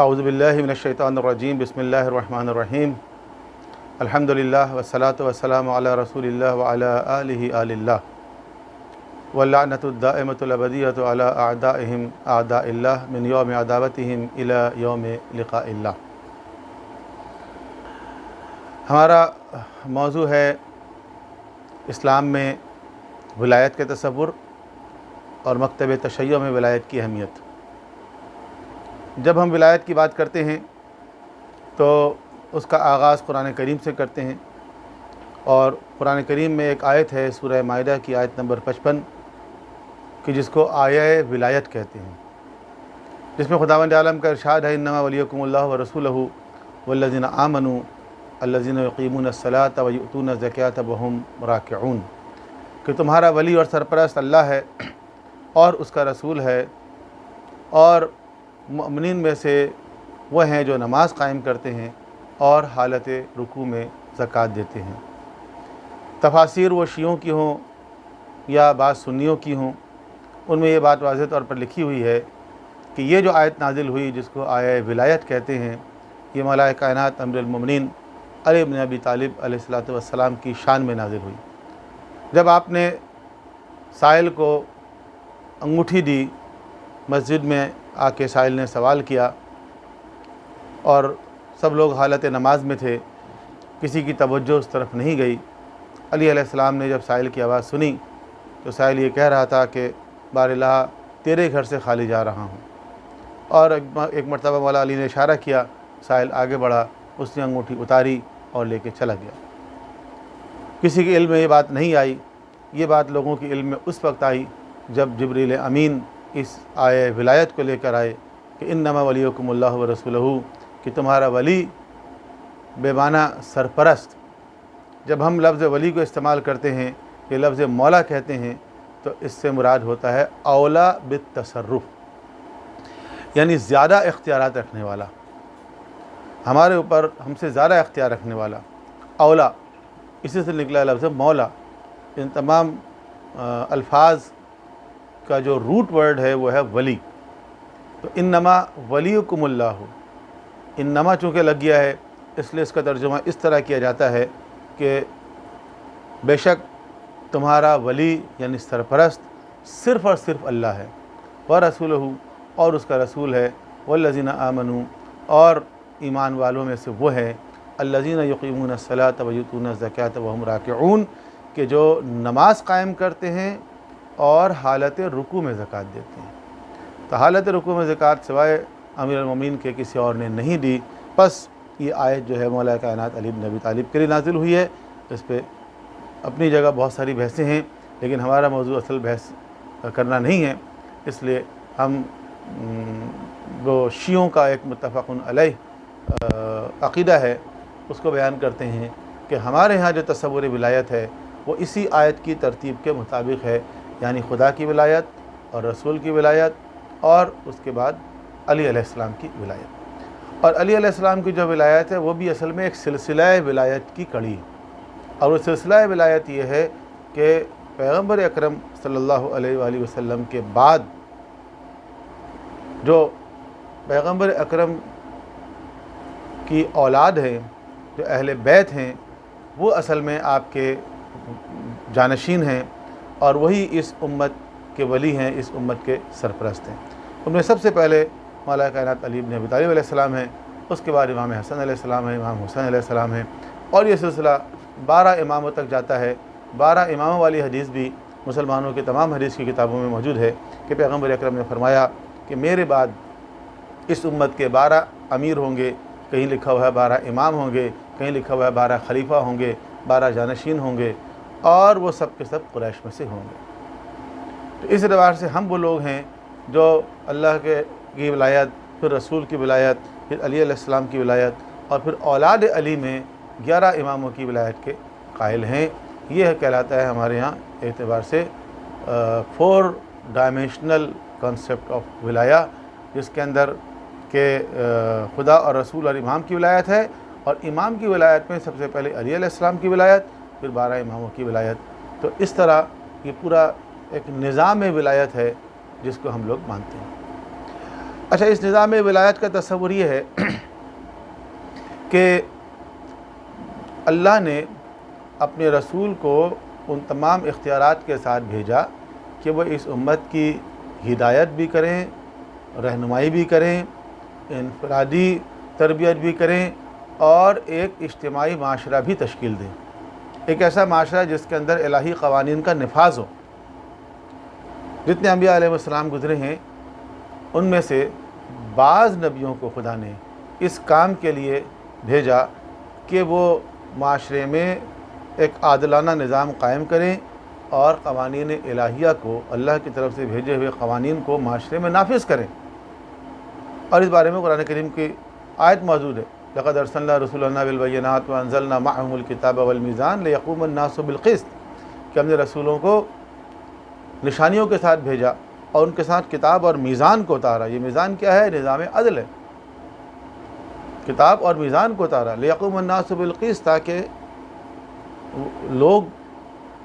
اعوذ باللہ من الشیطان الرجیم بسم اللہ الرحمن الرحیم الحمدللہ والصلاة والسلام علی رسول اللہ وعلی آلہ آل اللہ واللعنۃ الدائمۃ الابدیۃ علی اعدائہم اعداء اللہ من یوم عداوتہم الی یوم لقاء اللہ۔ ہمارا موضوع ہے اسلام میں ولایت کے تصور اور مکتب تشیع میں ولایت کی اہمیت۔ جب ہم ولایت کی بات کرتے ہیں تو اس کا آغاز قرآن کریم سے کرتے ہیں، اور قرآن کریم میں ایک آیت ہے سورہ مائدہ کی آیت نمبر 55 کہ جس کو آیہ ولایت کہتے ہیں، جس میں خداوند عالم کا ارشاد ہے انما ولیکم اللہ ورسولہ والذین آمنوا الذین یقیمون الصلاۃ ویؤتون الزکاۃ وہم راکعون، کہ تمہارا ولی اور سرپرست اللہ ہے اور اس کا رسول ہے، اور مؤمنین میں سے وہ ہیں جو نماز قائم کرتے ہیں اور حالت رکوع میں زکوٰۃ دیتے ہیں۔ تفاسیر وہ شیعوں کی ہوں یا بعض سنیوں کی ہوں، ان میں یہ بات واضح طور پر لکھی ہوئی ہے کہ یہ جو آیت نازل ہوئی جس کو آیہ ولایت کہتے ہیں، یہ مولا کائنات امیر المومنین علی بن ابی طالب علیہ الصلوۃ والسلام کی شان میں نازل ہوئی۔ جب آپ نے سائل کو انگوٹھی دی، مسجد میں آ کے سائل نے سوال کیا اور سب لوگ حالت نماز میں تھے، کسی کی توجہ اس طرف نہیں گئی۔ علی علیہ السلام نے جب سائل کی آواز سنی تو سائل یہ کہہ رہا تھا کہ بار الہ تیرے گھر سے خالی جا رہا ہوں، اور ایک مرتبہ مولا علی نے اشارہ کیا، سائل آگے بڑھا، اس نے انگوٹھی اتاری اور لے کے چلا گیا۔ کسی کے علم میں یہ بات نہیں آئی، یہ بات لوگوں کے علم میں اس وقت آئی جب جبریل امین اس آیہ ولایت کو لے کر آئے کہ انما ولیکم اللہ ورسولہ، کہ تمہارا ولی بے معنی سرپرست۔ جب ہم لفظ ولی کو استعمال کرتے ہیں، یہ لفظ مولا کہتے ہیں، تو اس سے مراد ہوتا ہے اولا بالتصرف، یعنی زیادہ اختیارات رکھنے والا، ہمارے اوپر ہم سے زیادہ اختیار رکھنے والا۔ اولا اسی سے نکلا لفظ مولا۔ ان تمام الفاظ کا جو روٹ ورڈ ہے وہ ہے ولی۔ تو انما ولیکم اللہ، انما چونکہ لگ گیا ہے اس لیے اس کا ترجمہ اس طرح کیا جاتا ہے کہ بے شک تمہارا ولی یعنی سرپرست صرف اور صرف اللہ ہے، ورسولہ، اور اس کا رسول ہے، والذین آمنوا، اور ایمان والوں میں سے وہ ہیں، الذین یقیمون الصلاۃ ویؤتون الزکاۃ وہم راکعون، کہ جو نماز قائم کرتے ہیں اور حالت رکوع میں زکوٰۃ دیتے ہیں۔ تو حالت رکوع میں زکوٰۃ سوائے امیر المومنین کے کسی اور نے نہیں دی۔ بس یہ آیت جو ہے مولا کائنات علی بن ابی طالب کے لیے نازل ہوئی ہے۔ اس پہ اپنی جگہ بہت ساری بحثیں ہیں، لیکن ہمارا موضوع اصل بحث کرنا نہیں ہے، اس لیے ہم وہ شیعوں کا ایک متفق علیہ عقیدہ ہے اس کو بیان کرتے ہیں کہ ہمارے ہاں جو تصور ولایت ہے وہ اسی آیت کی ترتیب کے مطابق ہے، یعنی خدا کی ولایت اور رسول کی ولایت، اور اس کے بعد علی علیہ السلام کی ولایت۔ اور علی علیہ السلام کی جو ولایت ہے وہ بھی اصل میں ایک سلسلہ ولایت کی کڑی ہے، اور وہ سلسلہ ولایت یہ ہے کہ پیغمبر اکرم صلی اللہ علیہ وآلہ وسلم کے بعد جو پیغمبر اکرم کی اولاد ہیں، جو اہل بیت ہیں، وہ اصل میں آپ کے جانشین ہیں، اور وہی اس امت کے ولی ہیں، اس امت کے سرپرست ہیں۔ ان میں سب سے پہلے مولا کائنات علی بن ابی طالب علیہ السلام ہیں، اس کے بعد امام حسن علیہ السلام ہیں، امام حسین علیہ السلام ہیں، اور یہ سلسلہ 12 اماموں تک جاتا ہے۔ 12 اماموں والی حدیث بھی مسلمانوں کے تمام حدیث کی کتابوں میں موجود ہے کہ پیغمبر اکرم نے فرمایا کہ میرے بعد اس امت کے 12 امیر ہوں گے، کہیں لکھا ہوا ہے 12 امام ہوں گے، کہیں لکھا ہوا ہے 12 خلیفہ ہوں گے، 12 جانشین ہوں گے، اور وہ سب کے سب قریش میں سے ہوں گے۔ تو اس اعتبار سے ہم وہ لوگ ہیں جو اللہ کی ولایت، پھر رسول کی ولایت، پھر علی علیہ السلام کی ولایت، اور پھر اولاد علی میں 11 اماموں کی ولایت کے قائل ہیں۔ یہ کہلاتا ہے ہمارے ہاں اعتبار سے 4 ڈائمینشنل کانسیپٹ آف ولایہ، جس کے اندر کہ خدا اور رسول اور امام کی ولایت ہے، اور امام کی ولایت میں سب سے پہلے علی علیہ السلام کی ولایت، پھر 12 اماموں کی ولایت۔ تو اس طرح یہ پورا ایک نظام ولایت ہے جس کو ہم لوگ مانتے ہیں۔ اچھا، اس نظام ولایت کا تصور یہ ہے کہ اللہ نے اپنے رسول کو ان تمام اختیارات کے ساتھ بھیجا کہ وہ اس امت کی ہدایت بھی کریں، رہنمائی بھی کریں، انفرادی تربیت بھی کریں اور ایک اجتماعی معاشرہ بھی تشکیل دیں، ایک ایسا معاشرہ جس کے اندر الہی قوانین کا نفاذ ہو۔ جتنے انبیاء علیہ السلام گزرے ہیں ان میں سے بعض نبیوں کو خدا نے اس کام کے لیے بھیجا کہ وہ معاشرے میں ایک عادلانہ نظام قائم کریں اور قوانین الہیہ کو، اللہ کی طرف سے بھیجے ہوئے قوانین کو معاشرے میں نافذ کریں۔ اور اس بارے میں قرآن کریم کی آیت موجود ہے، لقد ارسلنا رسولنا بالبینات وانزلنا معهم الکتاب والمیزان لیقوم الناس بالقسط، کہ ہم نے رسولوں کو نشانیوں کے ساتھ بھیجا اور ان کے ساتھ کتاب اور میزان کو اتارا۔ یہ میزان کیا ہے؟ نظام عدل ہے۔ کتاب اور میزان کو اتارا، لیقوم الناس بالقسط، تاکہ لوگ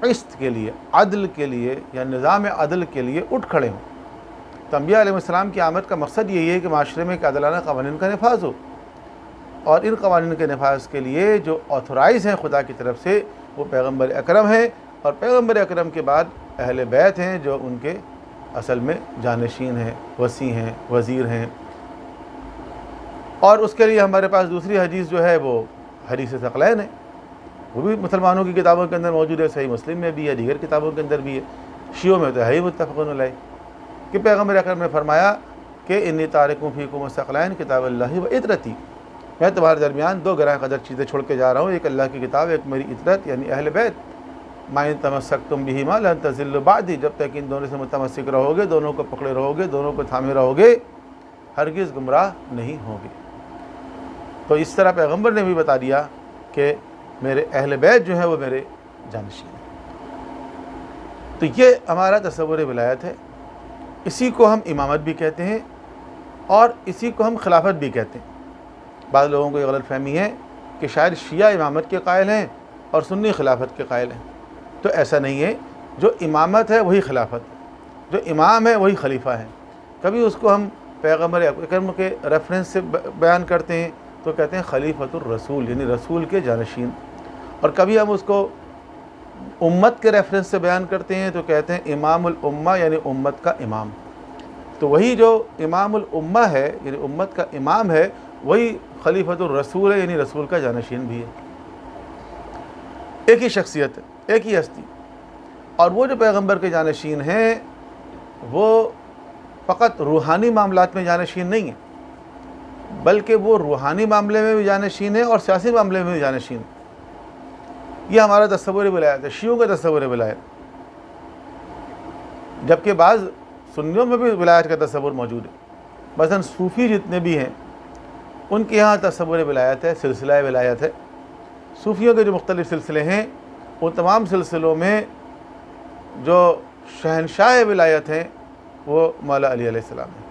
قسط کے لیے، عدل کے لیے یا نظام عدل کے لیے اٹھ کھڑے ہوں۔ تو انبیاء علیہ السلام کی آمد کا مقصد یہی ہے کہ معاشرے میں ایک عادلانہ قوانین کا نفاذ ہو، اور ان قوانین کے نفاذ کے لیے جو آتھورائز ہیں خدا کی طرف سے وہ پیغمبر اکرم ہیں، اور پیغمبر اکرم کے بعد اہل بیت ہیں جو ان کے اصل میں جانشین ہیں، وصی ہیں، وزیر ہیں۔ اور اس کے لیے ہمارے پاس دوسری حدیث جو ہے وہ حدیث ثقلین ہے، وہ بھی مسلمانوں کی کتابوں کے اندر موجود ہے، صحیح مسلم میں بھی ہے، دیگر کتابوں کے اندر بھی ہے، شیعوں میں تو ہے ہی متفق علیہ، کہ پیغمبر اکرم نے فرمایا کہ انی تارک فیکم الثقلین کتاب اللہ و عطرتی، میں تمہارے درمیان دو گراں قدر چیزیں چھوڑ کے جا رہا ہوں، ایک اللہ کی کتاب، ایک میری عطرت یعنی اہل بیت، ما ان تمسکتم بہما لن تضلوا بعدی، جب تک ان دونوں سے متمسک رہو گے، دونوں کو پکڑے رہو گے، دونوں کو تھامے رہو گے، ہرگز گمراہ نہیں ہوگے۔ تو اس طرح پیغمبر نے بھی بتا دیا کہ میرے اہل بیت جو ہیں وہ میرے جانشین ہیں۔ تو یہ ہمارا تصور ولایت ہے، اسی کو ہم امامت بھی کہتے ہیں اور اسی کو ہم خلافت بھی کہتے ہیں۔ بعض لوگوں کو یہ غلط فہمی ہے کہ شاید شیعہ امامت کے قائل ہیں اور سنی خلافت کے قائل ہیں، تو ایسا نہیں ہے۔ جو امامت ہے وہی خلافت ہے، جو امام ہے وہی خلیفہ ہے۔ کبھی اس کو ہم پیغمبر اکرم کے ریفرنس سے بیان کرتے ہیں تو کہتے ہیں خلیفۃ الرسول، یعنی رسول کے جانشین، اور کبھی ہم اس کو امت کے ریفرنس سے بیان کرتے ہیں تو کہتے ہیں امام الامہ، یعنی امت کا امام۔ تو وہی جو امام الامہ ہے یعنی امت کا امام ہے، وہی خلیفۃ الرسول ہے، یعنی رسول کا جانشین بھی ہے۔ ایک ہی شخصیت ہے، ایک ہی ہستی۔ اور وہ جو پیغمبر کے جانشین ہیں وہ فقط روحانی معاملات میں جانشین نہیں ہیں، بلکہ وہ روحانی معاملے میں بھی جانشین ہیں اور سیاسی معاملے میں بھی جانشین ہیں۔ یہ ہمارا تصور ولایت ہے، شیعوں کا تصور ولایت، جبکہ بعض سنیوں میں بھی ولایت کا تصور موجود ہے۔ مثلا صوفی جتنے بھی ہیں ان کے یہاں تصور ولایت ہے، سلسلہ ولایت ہے۔ صوفیوں کے جو مختلف سلسلے ہیں ان تمام سلسلوں میں جو شہنشاہ ولایت ہیں وہ مولا علی علیہ السلام ہیں۔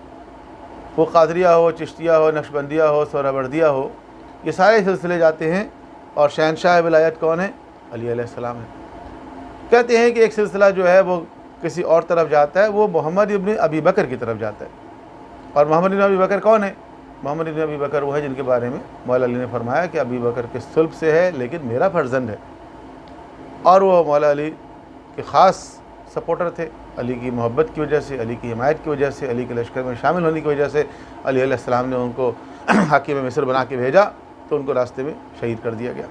وہ قادریہ ہو، چشتیہ ہو، نقشبندیہ ہو، سہروردیہ ہو، یہ سارے سلسلے جاتے ہیں، اور شہنشاہ ولایت کون ہے؟ علی علیہ السلام ہے۔ کہتے ہیں کہ ایک سلسلہ جو ہے وہ کسی اور طرف جاتا ہے، وہ محمد ابن ابی بکر کی طرف جاتا ہے۔ اور محمد ابن ابی بکر کون ہے؟ محمد ابن ابی بکر وہ ہے جن کے بارے میں مولا علی نے فرمایا کہ ابی بکر کے صلب سے ہے لیکن میرا فرزند ہے، اور وہ مولا علی کے خاص سپورٹر تھے، علی کی محبت کی وجہ سے، علی کی حمایت کی وجہ سے، علی کے لشکر میں شامل ہونے کی وجہ سے علی علیہ السلام نے ان کو حاکم مصر بنا کے بھیجا، تو ان کو راستے میں شہید کر دیا گیا۔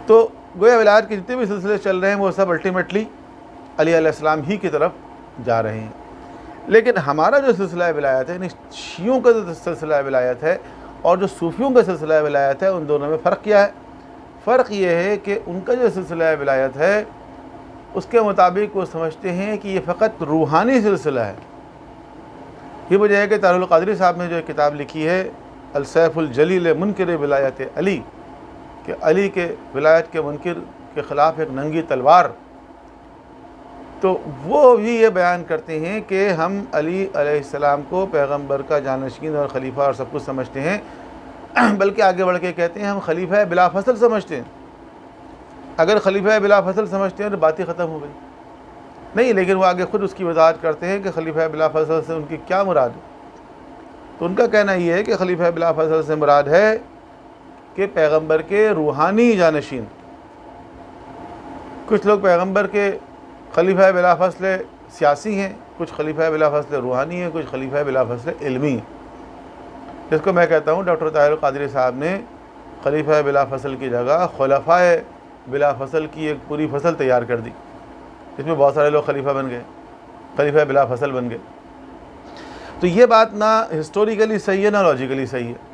تو گویا ولایت کے جتنے بھی سلسلے چل رہے ہیں وہ سب الٹیمیٹلی علی علیہ السلام ہی کی طرف جا رہے ہیں۔ لیکن ہمارا جو سلسلہ ولایت ہے، یعنی شیعوں کا جو سلسلہ ولایت ہے اور جو صوفیوں کا سلسلہ ولایت ہے، ان دونوں میں فرق کیا ہے؟ فرق یہ ہے کہ ان کا جو سلسلہ ولایت ہے اس کے مطابق وہ سمجھتے ہیں کہ یہ فقط روحانی سلسلہ ہے۔ یہ وجہ ہے کہ طاہر القادری صاحب نے جو ایک کتاب لکھی ہے السیف الجلیل منکر ولایت علی، کہ علی کے ولایت کے منکر کے خلاف ایک ننگی تلوار، تو وہ بھی یہ بیان کرتے ہیں کہ ہم علی علیہ السلام کو پیغمبر کا جانشین اور خلیفہ اور سب کچھ سمجھتے ہیں، بلکہ آگے بڑھ کے کہتے ہیں ہم خلیفہ بلا فصل سمجھتے ہیں۔ اگر خلیفہ بلا فصل سمجھتے ہیں تو بات ہی ختم ہو گئی نہیں، لیکن وہ آگے خود اس کی وضاحت کرتے ہیں کہ خلیفہ بلا فصل سے ان کی کیا مراد ہے۔ تو ان کا کہنا یہ ہے کہ خلیفہ بلا فصل سے مراد ہے کہ پیغمبر کے روحانی جانشین. کچھ لوگ پیغمبر کے خلیفہ بلا فصل سیاسی ہیں، کچھ خلیفہ بلا فصل روحانی ہیں، کچھ خلیفہ بلا فصل علمی ہیں، جس کو میں کہتا ہوں ڈاکٹر طاہر القادری صاحب نے خلیفہ بلا فصل کی جگہ خلفائے بلا فصل کی ایک پوری فصل تیار کر دی، اس میں بہت سارے لوگ خلیفہ بن گئے، خلیفہ بلا فصل بن گئے. تو یہ بات نہ ہسٹوریکلی صحیح ہے نہ لاجیکلی صحیح ہے.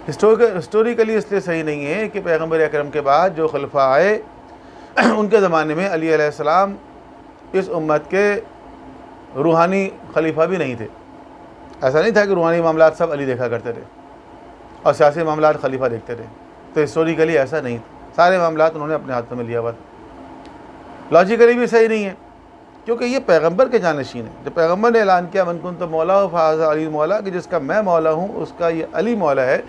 ہسٹوریکلی اس لیے صحیح نہیں ہے کہ پیغمبر اکرم کے بعد جو خلفاء آئے ان کے زمانے میں علی علیہ السلام اس امت کے روحانی خلیفہ بھی نہیں تھے. ایسا نہیں تھا کہ روحانی معاملات سب علی دیکھا کرتے تھے اور سیاسی معاملات خلیفہ دیکھتے تھے. تو ہسٹوریکلی ایسا نہیں تھا، سارے معاملات انہوں نے اپنے ہاتھوں میں لیا ہوا تھا. لاجیکلی بھی صحیح نہیں ہے کیونکہ یہ پیغمبر کے جانشین ہیں. جب پیغمبر نے اعلان کیا من کنت مولا فہذا علی مولا، کہ جس کا میں مولا ہوں اس کا یہ علی مولا ہے،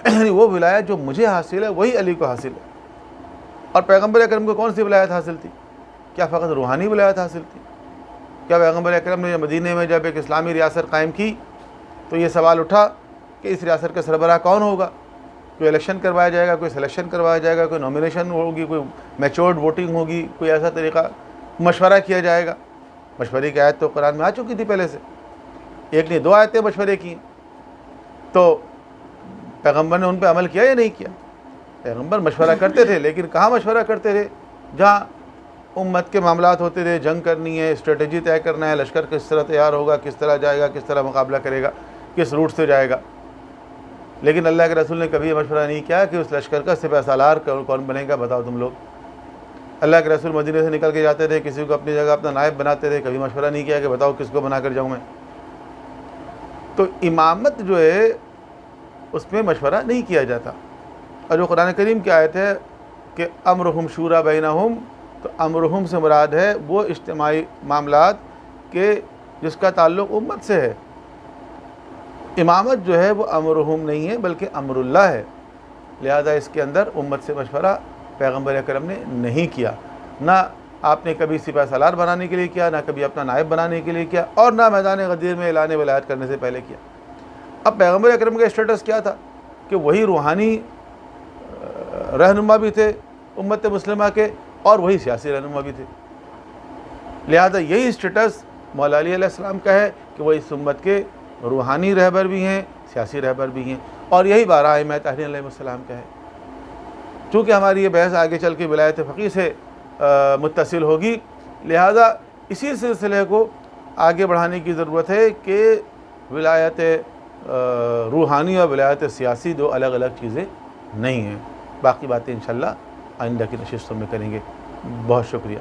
یعنی وہ ولایت جو مجھے حاصل ہے وہی علی کو حاصل ہے. اور پیغمبر اکرم کو کون سی ولایت حاصل تھی؟ کیا فقط روحانی ولایت حاصل تھی؟ کیا پیغمبر اکرم نے مدینے میں جب ایک اسلامی ریاست قائم کی تو یہ سوال اٹھا کہ اس ریاست کا سربراہ کون ہوگا؟ کوئی الیکشن کروایا جائے گا، کوئی سلیکشن کروایا جائے گا، کوئی نامینیشن ہوگی، کوئی میچورڈ ووٹنگ ہوگی، کوئی ایسا طریقہ مشورہ کیا جائے گا؟ مشورے کی آیت تو قرآن میں آ چکی تھی پہلے سے، ایک نہیں 2 آیتیں مشورے کی. تو پیغمبر نے ان پہ عمل کیا یا نہیں کیا؟ پیغمبر مشورہ کرتے تھے، لیکن کہاں مشورہ کرتے تھے؟ جہاں امت کے معاملات ہوتے تھے، جنگ کرنی ہے، اسٹریٹجی طے کرنا ہے، لشکر کس طرح تیار ہوگا، کس طرح جائے گا، کس طرح مقابلہ کرے گا، کس روٹ سے جائے گا. لیکن اللہ کے رسول نے کبھی یہ مشورہ نہیں کیا کہ اس لشکر کا سپہ سالار کون بنے گا، بتاؤ تم لوگ. اللہ کے رسول مدینے سے نکل کے جاتے تھے، کسی کو اپنی جگہ اپنا نائب بناتے تھے، کبھی مشورہ نہیں کیا کہ بتاؤ کس کو بنا کر جاؤں میں. تو امامت جو ہے اس میں مشورہ نہیں کیا جاتا. اور جو قرآن کریم کی آیت ہے کہ امرہم شورا بینہم، تو امرہم سے مراد ہے وہ اجتماعی معاملات کہ جس کا تعلق امت سے ہے. امامت جو ہے وہ امرہم نہیں ہے بلکہ امر اللہ ہے. لہذا اس کے اندر امت سے مشورہ پیغمبر اکرم نے نہیں کیا. نہ آپ نے کبھی سپہ سالار بنانے کے لیے کیا، نہ کبھی اپنا نائب بنانے کے لیے کیا، اور نہ میدان غدیر میں اعلان ولایت کرنے سے پہلے کیا. اب پیغمبر اکرم کا اسٹیٹس کیا تھا کہ وہی روحانی رہنما بھی تھے امت مسلمہ کے اور وہی سیاسی رہنما بھی تھے. لہذا یہی اسٹیٹس مولا علی علیہ السلام کا ہے کہ وہ اس امت کے روحانی رہبر بھی ہیں، سیاسی رہبر بھی ہیں، اور یہی 12 ائمہ طاہرین علیہ السلام کا ہے. چونکہ ہماری یہ بحث آگے چل کے ولایت فقیہ سے متصل ہوگی، لہذا اسی سلسلے کو آگے بڑھانے کی ضرورت ہے کہ ولایت روحانی اور ولایت سیاسی 2 الگ الگ چیزیں نہیں ہیں. باقی باتیں انشاءاللہ آئندہ کی نشستوں میں کریں گے. بہت شکریہ.